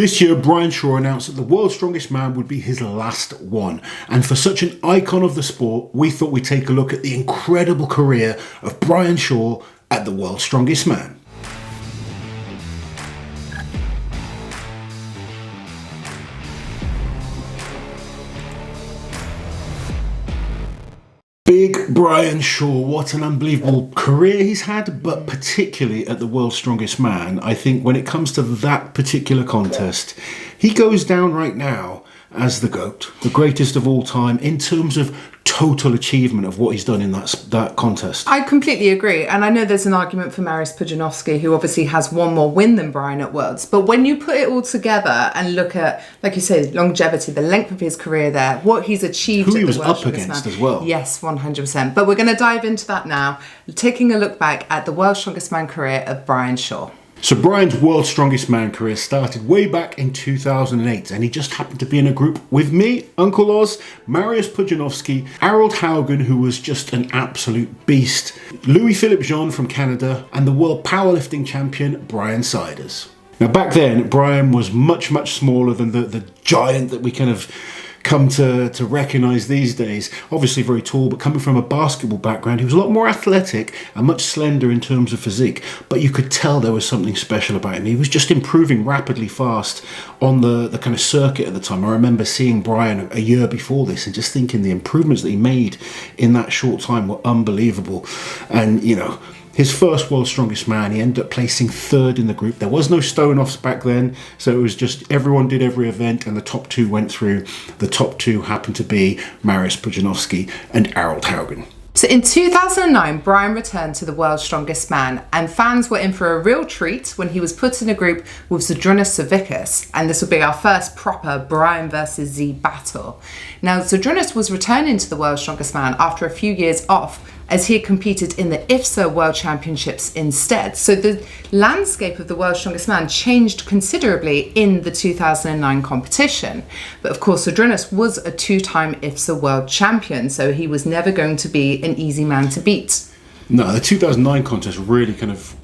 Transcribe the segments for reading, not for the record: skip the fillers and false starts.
This year, Brian Shaw announced that the World's Strongest Man would be his last one. And for such an icon of the sport, we thought we'd take a look at the incredible career of Brian Shaw at the World's Strongest Man. Big Brian Shaw, what an unbelievable career he's had, but particularly at the World's Strongest Man, I think when it comes to that particular contest, he goes down right now as the GOAT, the greatest of all time in terms of total achievement of what he's done in that contest. I completely agree, and I know there's an argument for Mariusz Pudzianowski, who obviously has one more win than Brian at Worlds, but when you put it all together and look at, like you say, longevity, the length of his career there, what he's achieved who at he was the World's up Strongest against Man. as well. Yes, 100%. But we're going to dive into that now, taking a look back at the World's Strongest Man career of Brian Shaw. So Brian's World's Strongest Man career started way back in 2008, and he just happened to be in a group with me, Uncle Oz, Mariusz Pudzianowski, Harold Haugen, who was just an absolute beast, Louis-Philippe Jean from Canada, and the world powerlifting champion, Brian Siders. Now back then, Brian was much, much smaller than the giant that we kind of come to recognise these days. Obviously very tall, but coming from a basketball background, he was a lot more athletic and much slender in terms of physique, but you could tell there was something special about him. He was just improving rapidly fast on the kind of circuit at the time. I remember seeing Brian a year before this and just thinking the improvements that he made in that short time were unbelievable. And you know, his first World's Strongest Man, he ended up placing third in the group. There was no stone-offs back then, so it was just everyone did every event and the top two went through. The top two happened to be Mariusz Pudzianowski and Harold Haugen. So in 2009, Brian returned to the World's Strongest Man, and fans were in for a real treat when he was put in a group with Zydrunas Savickas, and this will be our first proper Brian versus Z battle. Now, Zydrunas was returning to the World's Strongest Man after a few years off, as he had competed in the IFSA World Championships instead. So the landscape of the World's Strongest Man changed considerably in the 2009 competition. But of course, Zydrunas was a two-time IFSA World Champion, so he was never going to be an easy man to beat. No, the 2009 contest really kind of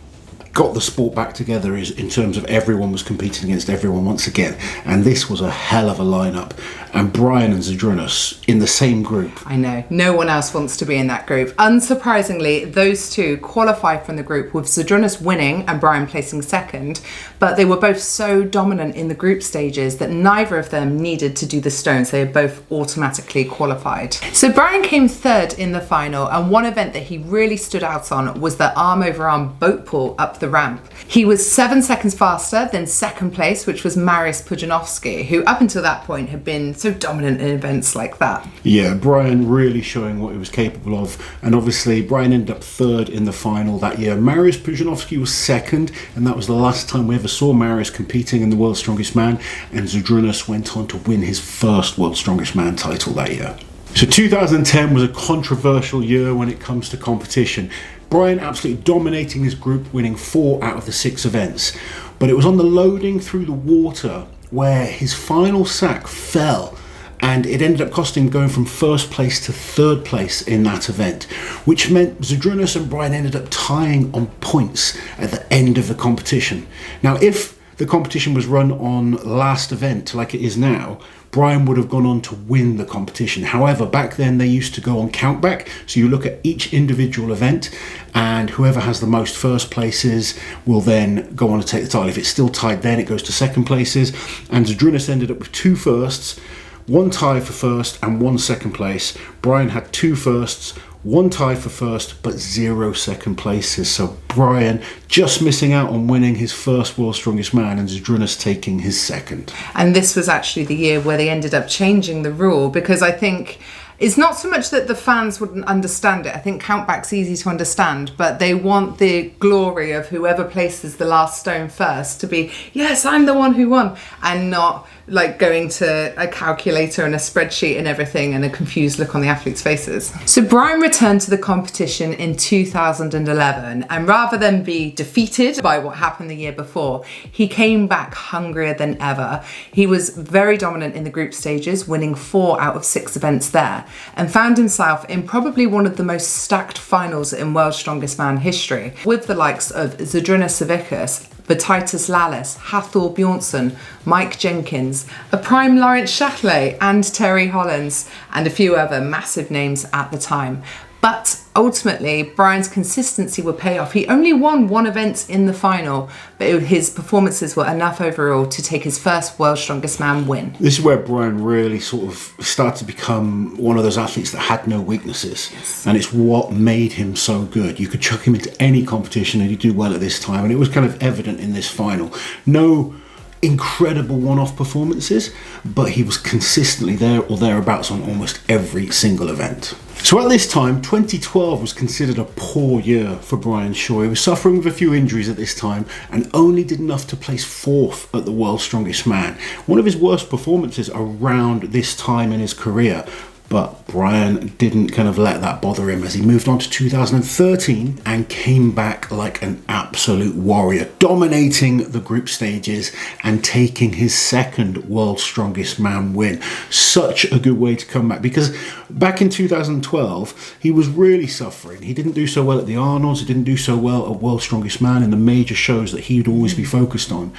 got the sport back together in terms of everyone was competing against everyone once again, and this was a hell of a lineup, and Brian and Zydrunas in the same group. I know, no one else wants to be in that group. Unsurprisingly, those two qualified from the group, with Zydrunas winning and Brian placing second, but they were both so dominant in the group stages that neither of them needed to do the stones. They both automatically qualified. So Brian came third in the final, and one event that he really stood out on was the arm-over-arm boat pull up the ramp. He was 7 seconds faster than second place, which was Mariusz Pudzianowski, who up until that point had been so dominant in events like that. Yeah, Brian really showing what he was capable of, and obviously Brian ended up third in the final that year. Mariusz Pudzianowski was second, and that was the last time we ever saw Mariusz competing in the World's Strongest Man, and Zydrunas went on to win his first World's Strongest Man title that year. So 2010 was a controversial year when it comes to competition. Brian absolutely dominating his group, winning 4 out of the 6 events. But it was on the loading through the water where his final sack fell, and it ended up costing him going from first place to third place in that event, which meant Zydrunas and Brian ended up tying on points at the end of the competition. Now, if the competition was run on last event like it is now, Brian would have gone on to win the competition. However, back then they used to go on countback, so you look at each individual event, and whoever has the most first places will then go on to take the title. If it's still tied, then it goes to second places, and Zydrunas ended up with 2 firsts, 1 tie for first and 1 second place. Brian had 2 firsts, 1 tie for first, but 0 second places. So Brian just missing out on winning his first World's Strongest Man, and Zydrunas taking his second. And this was actually the year where they ended up changing the rule, because I think it's not so much that the fans wouldn't understand it. I think countback's easy to understand, but they want the glory of whoever places the last stone first to be, yes, I'm the one who won, and not like going to a calculator and a spreadsheet and everything and a confused look on the athletes' faces. So Brian returned to the competition in 2011, and rather than be defeated by what happened the year before, he came back hungrier than ever. He was very dominant in the group stages, winning 4 out of 6 events there, and found himself in probably one of the most stacked finals in World's Strongest Man history, with the likes of Zydrunas Savickas, Titus Lallis, Hathor Bjornsson, Mike Jenkins, a prime Laurence Shahlaei and Terry Hollins, and a few other massive names at the time. But ultimately, Brian's consistency would pay off. He only won one event in the final, but his performances were enough overall to take his first World's Strongest Man win. This is where Brian really sort of started to become one of those athletes that had no weaknesses. Yes. And it's what made him so good. You could chuck him into any competition and he'd do well at this time. And it was kind of evident in this final. No incredible one-off performances, but he was consistently there or thereabouts on almost every single event. So at this time, 2012 was considered a poor year for Brian Shaw. He was suffering with a few injuries at this time and only did enough to place 4th at the World's Strongest Man. One of his worst performances around this time in his career. But Brian didn't kind of let that bother him as he moved on to 2013 and came back like an absolute warrior, dominating the group stages and taking his second World's Strongest Man win. Such a good way to come back, because back in 2012, he was really suffering. He didn't do so well at the Arnolds, he didn't do so well at World's Strongest Man in the major shows that he'd always be focused on.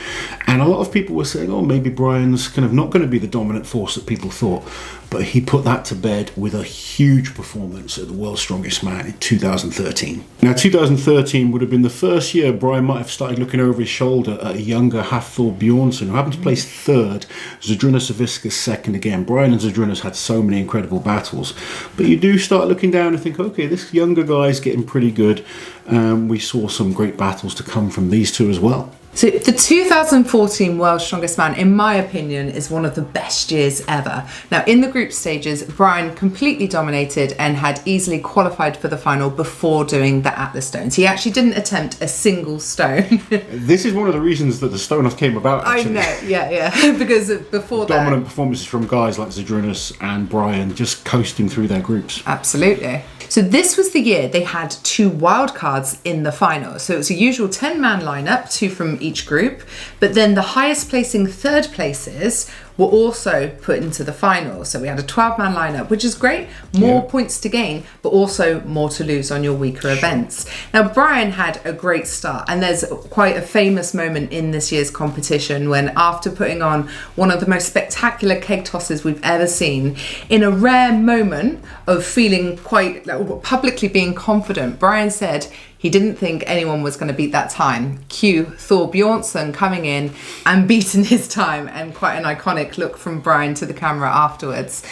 And a lot of people were saying, oh, maybe Brian's kind of not going to be the dominant force that people thought. But he put that to bed with a huge performance at the World's Strongest Man in 2013. Now, 2013 would have been the first year Brian might have started looking over his shoulder at a younger Hathor Bjornsson, who happened to place 3rd, Zydrunas Savickas 2nd again. Brian and Zydrunas had so many incredible battles. But you do start looking down and think, okay, this younger guy's getting pretty good. We saw some great battles to come from these two as well. So the 2014 World's Strongest Man, in my opinion, is one of the best years ever. Now, in the group stages, Brian completely dominated and had easily qualified for the final before doing the Atlas stones. He actually didn't attempt a single stone. This is one of the reasons that the stone-off came about, actually. I know, yeah, because before that... Dominant performances from guys like Zydrunas and Brian just coasting through their groups. Absolutely. So this was the year they had 2 wildcards in the final. So it was a usual 10-man lineup, 2 from each group, but then the highest placing 3rd places were also put into the final. So we had a 12-man lineup, which is great, more points to gain, but also more to lose on your weaker events. Now, Brian had a great start, and there's quite a famous moment in this year's competition when, after putting on one of the most spectacular keg tosses we've ever seen, in a rare moment of feeling quite, publicly being confident, Brian said he didn't think anyone was going to beat that time. Cue Thor Bjornsson coming in and beating his time, and quite an iconic look from Brian to the camera afterwards.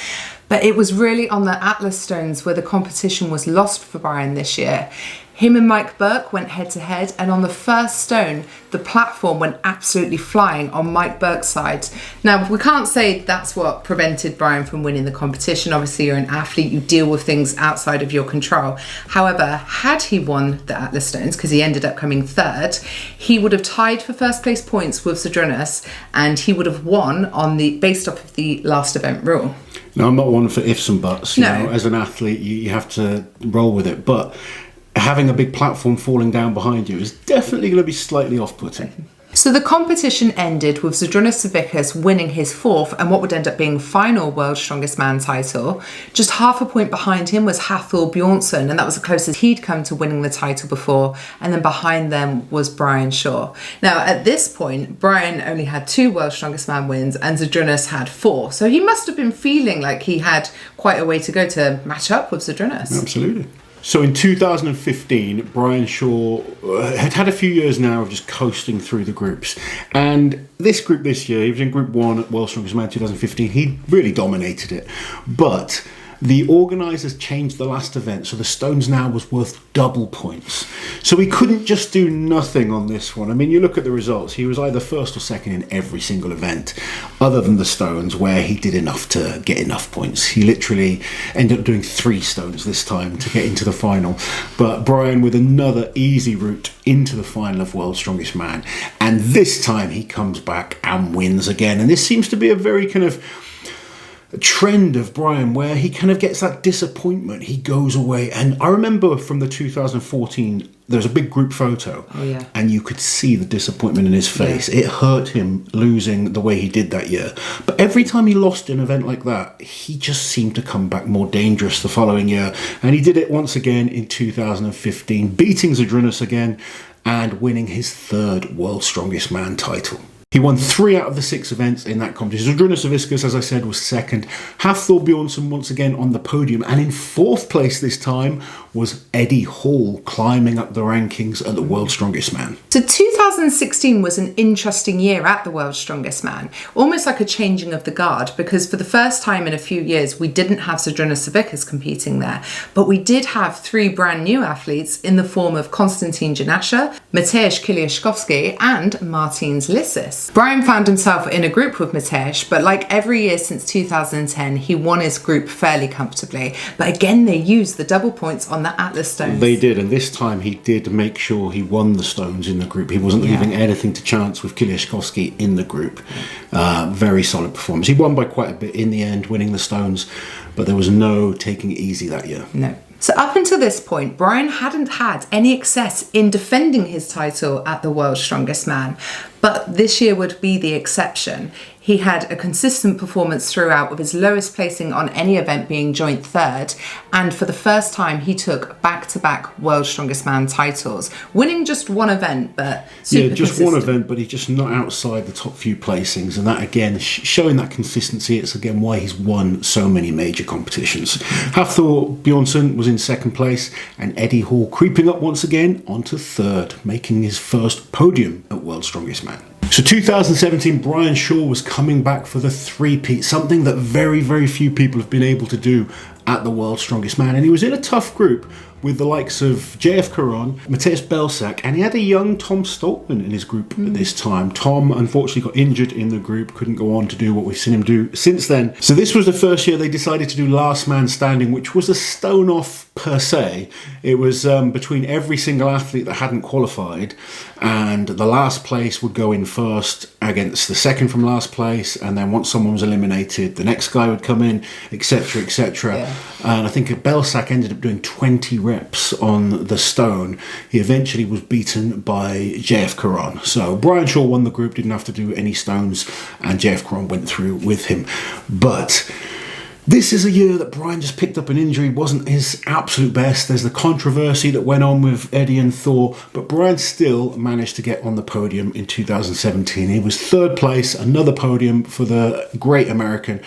But it was really on the Atlas stones where the competition was lost for Brian this year. Him and Mike Burke went head to head, and on the first stone, the platform went absolutely flying on Mike Burke's side. Now, we can't say that's what prevented Brian from winning the competition. Obviously, you're an athlete, you deal with things outside of your control. However, had he won the Atlas stones, because he ended up coming 3rd, he would have tied for first place points with Zydrunas, and he would have won on based off of the last event rule. Now, I'm not one for ifs and buts. You know, as an athlete, you have to roll with it. But having a big platform falling down behind you is definitely going to be slightly off-putting. So the competition ended with Zydrunas Savickas winning his 4th and what would end up being final World's Strongest Man title. Just half a point behind him was Hathor Bjornsson, and that was the closest he'd come to winning the title before. And then behind them was Brian Shaw. Now, at this point, Brian only had 2 World's Strongest Man wins and Zydrunas had 4. So he must have been feeling like he had quite a way to go to match up with Zydrunas. Absolutely. So in 2015, Brian Shaw had had a few years now of just coasting through the groups. And this group this year, he was in Group 1 at World's Strongest Man 2015. He really dominated it. But the organisers changed the last event, so the stones now was worth double points. So he couldn't just do nothing on this one. I mean, you look at the results, he was either 1st or 2nd in every single event, other than the stones, where he did enough to get enough points. He literally ended up doing 3 stones this time to get into the final. But Brian with another easy route into the final of World's Strongest Man. And this time he comes back and wins again. And this seems to be a very kind of trend of Brian where he kind of gets that disappointment. He goes away, and I remember from the 2014 there's a big group photo, and you could see the disappointment in his face. It hurt him losing the way he did that year, but every time he lost an event like that, he just seemed to come back more dangerous the following year, and he did it once again in 2015, beating Zydrunas again. and winning his third World's Strongest Man title. He won 3 out of the 6 events in that competition. Zydrunas Savickas, as I said, was second. Hafthor Bjornsson once again on the podium. And in 4th place this time was Eddie Hall, climbing up the rankings at the World's Strongest Man. So 2016 was an interesting year at the World's Strongest Man. Almost like a changing of the guard, because for the first time in a few years, we didn't have Zydrunas Savickas competing there. But we did have 3 brand new athletes in the form of Konstantin Janasha, Mateusz Kiliashkovsky and Martins Lissis. Brian found himself in a group with Mateusz, but like every year since 2010, he won his group fairly comfortably. But again, they used the double points on the Atlas stones. They did, and this time he did make sure he won the stones in the group. He wasn't leaving anything to chance with Kiliashkovsky in the group. Very solid performance. He won by quite a bit in the end, winning the stones, but there was no taking it easy that year. No. So up until this point, Brian hadn't had any success in defending his title at the World's Strongest Man, but this year would be the exception. He had a consistent performance throughout, with his lowest placing on any event being joint 3rd, and for the first time he took back-to-back World's Strongest Man titles, winning just one event, but super just consistent. one event, but he's just not outside the top few placings, and that again, showing that consistency. It's again why he's won so many major competitions. Hafthor Bjornsson was in 2nd place, and Eddie Hall creeping up once again onto 3rd, making his first podium at World's Strongest Man. So 2017, Brian Shaw was coming back for the 3-peat, something that very, very few people have been able to do at the World's Strongest Man. And he was in a tough group with the likes of JF Caron, Mateusz Belsak, and he had a young Tom Stoltman in his group at this time. Tom unfortunately got injured in the group, couldn't go on to do what we've seen him do since then. So this was the first year they decided to do last man standing, which was a stone off per se. It was between every single athlete that hadn't qualified, and the last place would go in first against the second from last place, and then once someone was eliminated, the next guy would come in, etc, etc. And I think Belsak ended up doing 20 reps on the stone. He eventually was beaten by JF Caron. So Brian Shaw won the group, didn't have to do any stones, and JF Caron went through with him. But this is a year that Brian just picked up an injury, wasn't his absolute best. There's the controversy that went on with Eddie and Thor, but Brian still managed to get on the podium in 2017. He was 3rd place, another podium for the great American.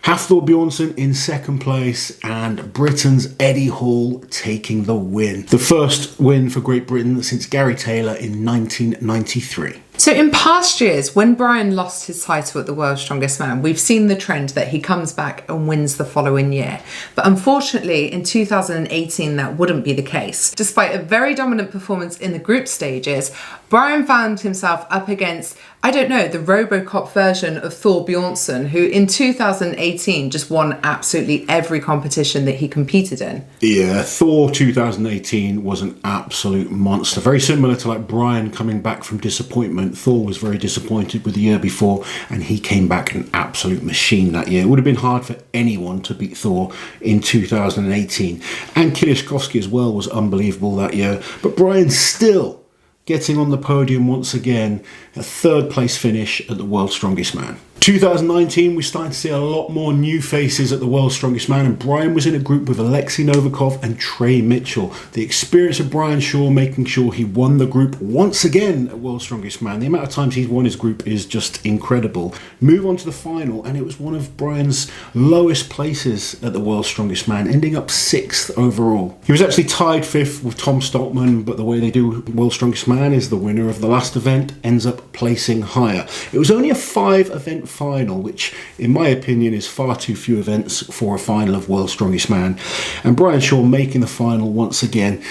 Hafthor Bjornsson in 2nd place, and Britain's Eddie Hall taking the win. The first win for Great Britain since Gary Taylor in 1993. So in past years, when Brian lost his title at the World's Strongest Man, we've seen the trend that he comes back and wins the following year. But unfortunately, in 2018, that wouldn't be the case. Despite a very dominant performance in the group stages, Brian found himself up against, I don't know, the Robocop version of Thor Bjornsson, who in 2018 just won absolutely every competition that he competed in. Yeah, Thor 2018 was an absolute monster. Very similar to like Brian coming back from disappointment. Thor was very disappointed with the year before, and he came back an absolute machine that year. It would have been hard for anyone to beat Thor in 2018. And Kiliashkovsky as well was unbelievable that year. But Brian still getting on the podium once again, a 3rd place finish at the World's Strongest Man. 2019, we're starting to see a lot more new faces at the World's Strongest Man, and Brian was in a group with Alexei Novikov and Trey Mitchell. The experience of Brian Shaw making sure he won the group once again at World's Strongest Man. The amount of times he's won his group is just incredible. Move on to the final, and it was one of Brian's lowest places at the World's Strongest Man, ending up 6th overall. He was actually tied 5th with Tom Stoltman, but the way they do World's Strongest Man is the winner of the last event ends up placing higher. It was only a 5-event final, which in my opinion is far too few events for a final of World's Strongest Man, and Brian Shaw making the final once again.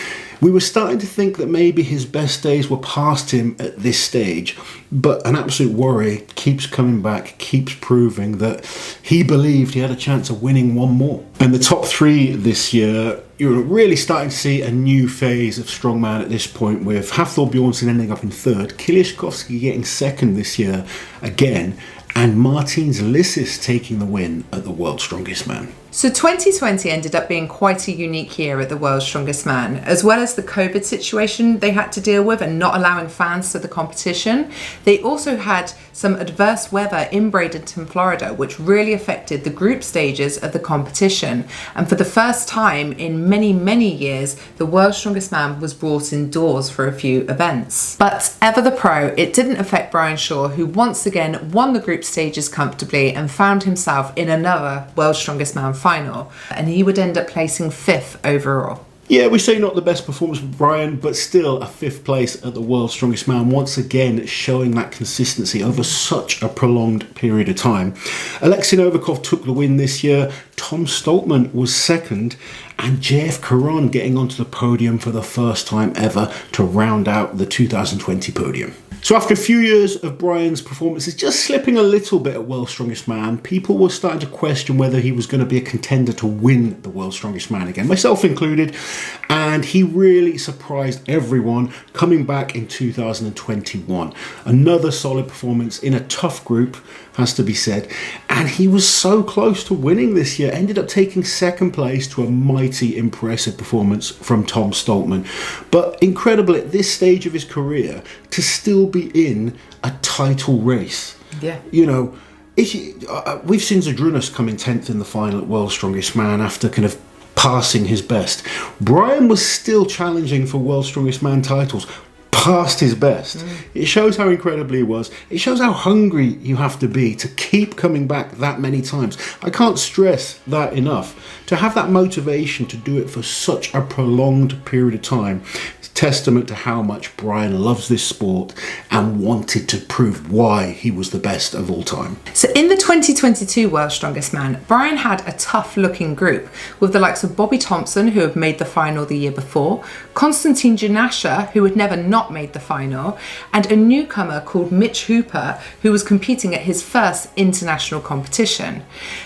We were starting to think that maybe his best days were past him at this stage, but an absolute worry keeps coming back, keeps proving that he believed he had a chance of winning one more. And the top 3 this year, you're really starting to see a new phase of strongman at this point, with Hafthor Bjornsson ending up in 3rd, Kiliashkovsky getting 2nd this year again, and Martins Lissis taking the win at the World's Strongest Man. So 2020 ended up being quite a unique year at the World's Strongest Man. As well as the COVID situation they had to deal with and not allowing fans to the competition, they also had some adverse weather in Bradenton, Florida, which really affected the group stages of the competition. And for the first time in many, many years, the World's Strongest Man was brought indoors for a few events. But ever the pro, it didn't affect Brian Shaw, who once again won the group stages comfortably and found himself in another World's Strongest Man final, and he would end up placing 5th overall. Yeah, we say not the best performance for Brian, but still a 5th place at the World's Strongest Man, once again showing that consistency over such a prolonged period of time. Alexei Novikov took the win this year, Tom Stoltman was 2nd, and JF Caron getting onto the podium for the first time ever to round out the 2020 podium. So after a few years of Brian's performances just slipping a little bit at World's Strongest Man, people were starting to question whether he was going to be a contender to win the World's Strongest Man again, myself included, and he really surprised everyone coming back in 2021. Another solid performance in a tough group, has to be said, and he was so close to winning this year, ended up taking 2nd place to a mighty impressive performance from Tom Stoltman. But incredible at this stage of his career to still be in a title race. Yeah. You know, we've seen Zydrunas come in 10th in the final at World's Strongest Man after kind of passing his best. Brian was still challenging for World's Strongest Man titles past his best. It shows how incredible he was. It shows how hungry you have to be to keep coming back that many times. I can't stress that enough. To have that motivation to do it for such a prolonged period of time, it's a testament to how much Brian loves this sport and wanted to prove why he was the best of all time. So in the 2022 World's Strongest Man, Brian had a tough looking group with the likes of Bobby Thompson, who had made the final the year before, Konstantin Janasha, who had never not made the final, and a newcomer called Mitch Hooper, who was competing at his first international competition.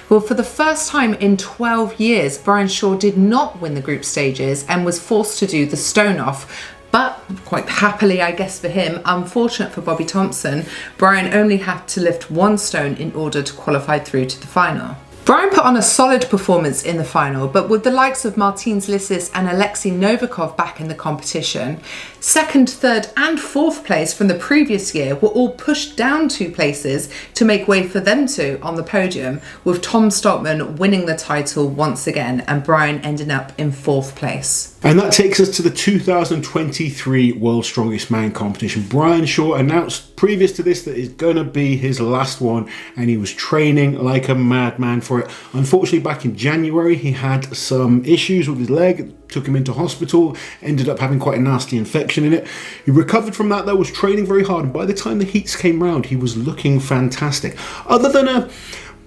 Well, for the first time in 12 years, Brian Shaw did not win the group stages and was forced to do the stone off. But quite happily, I guess, for him, unfortunate for Bobby Thompson, Brian only had to lift 1 stone in order to qualify through to the final. Brian put on a solid performance in the final, but with the likes of Martins Lissis and Alexei Novikov back in the competition, 2nd, 3rd and 4th place from the previous year were all pushed down 2 places to make way for them two on the podium, with Tom Stoltman winning the title once again and Brian ending up in 4th place. And that takes us to the 2023 World's Strongest Man competition. Brian Shaw announced previous to this that it's going to be his last one, and he was training like a madman for it. Unfortunately, back in January, he had some issues with his leg, took him into hospital, ended up having quite a nasty infection in it. He recovered from that though, was training very hard, and by the time the heats came round, he was looking fantastic. Other than a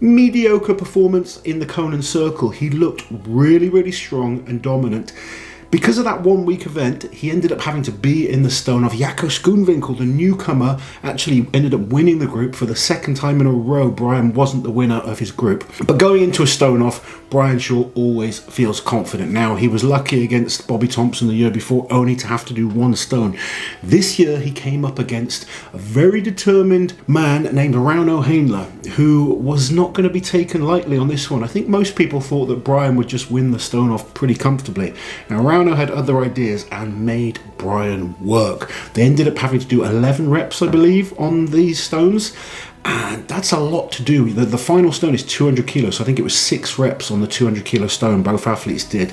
mediocre performance in the Conan Circle, he looked really, really strong and dominant. Because of that 1 week event, he ended up having to be in the stone off. Jaco Schoonwinkel, the newcomer, actually ended up winning the group for the 2nd time in a row. Brian wasn't the winner of his group. But going into a stone off, Brian Shaw always feels confident. Now, he was lucky against Bobby Thompson the year before, only to have to do 1 stone. This year, he came up against a very determined man named Rauno Hainler, who was not going to be taken lightly on this one. I think most people thought that Brian would just win the stone off pretty comfortably. Now, Rauno had other ideas and made Brian work. They ended up having to do 11 reps, I believe, on these stones. And that's a lot to do. The final stone is 200 kilos. So I think it was 6 reps on the 200 kilo stone. Both athletes did.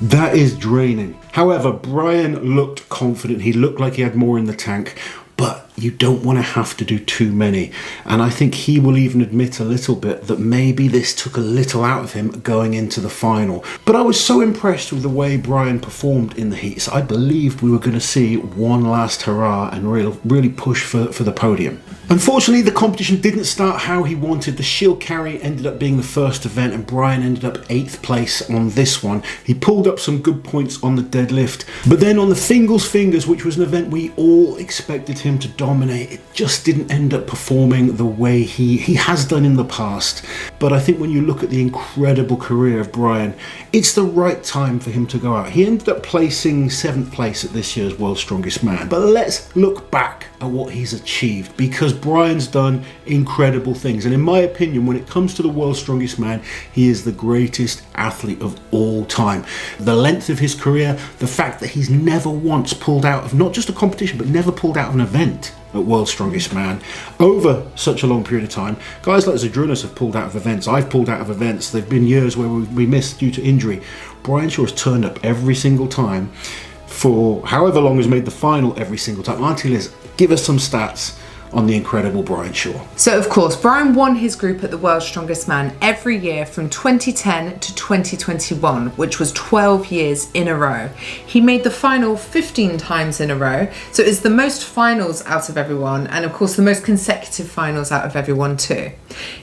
That is draining. However, Brian looked confident. He looked like he had more in the tank. But you don't want to have to do too many. And I think he will even admit a little bit that maybe this took a little out of him going into the final. But I was so impressed with the way Brian performed in the heats. I believed we were going to see one last hurrah and really push for the podium. Unfortunately, the competition didn't start how he wanted. The shield carry ended up being the first event, and Brian ended up 8th place on this one. He pulled up some good points on the deadlift, but then on the Fingals Fingers, which was an event we all expected him to dominate, it just didn't end up performing the way he has done in the past. But I think when you look at the incredible career of Brian, it's the right time for him to go out. He ended up placing 7th place at this year's World's Strongest Man. But let's look back at what he's achieved, because Brian's done incredible things. And in my opinion, when it comes to the world's strongest man, he is the greatest athlete of all time. The length of his career, the fact that he's never once pulled out of not just a competition, but never pulled out of an event at World's Strongest Man over such a long period of time. Guys like Zydrunas have pulled out of events. I've pulled out of events. There have been years where we missed due to injury. Brian Shaw has turned up every single time for however long, has made the final every single time. Auntie Liz, give us some stats on the incredible Brian Shaw. So of course, Brian won his group at the World's Strongest Man every year from 2010 to 2021, which was 12 years in a row. He made the final 15 times in a row, so it's the most finals out of everyone, and of course the most consecutive finals out of everyone too.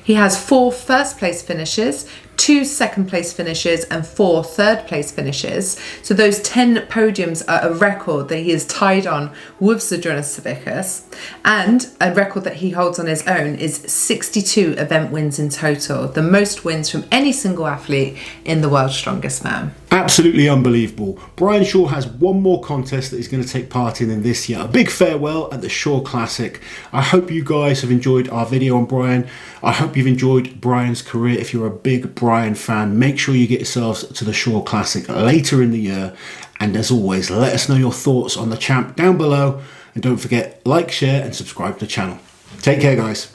He has 4 first place finishes, 2 second place finishes and 4 third place finishes. So those 10 podiums are a record that he is tied on with Zydrunas Savickas, and a record that he holds on his own is 62 event wins in total, the most wins from any single athlete in the World's Strongest Man. Absolutely unbelievable. Brian Shaw has one more contest that he's going to take part in this year. A big farewell at the Shaw Classic. I hope you guys have enjoyed our video on Brian. I hope you've enjoyed Brian's career. If you're a big Brian fan, make sure you get yourselves to the Shaw Classic later in the year. And as always, let us know your thoughts on the champ down below. And don't forget, like, share and subscribe to the channel. Take care, guys.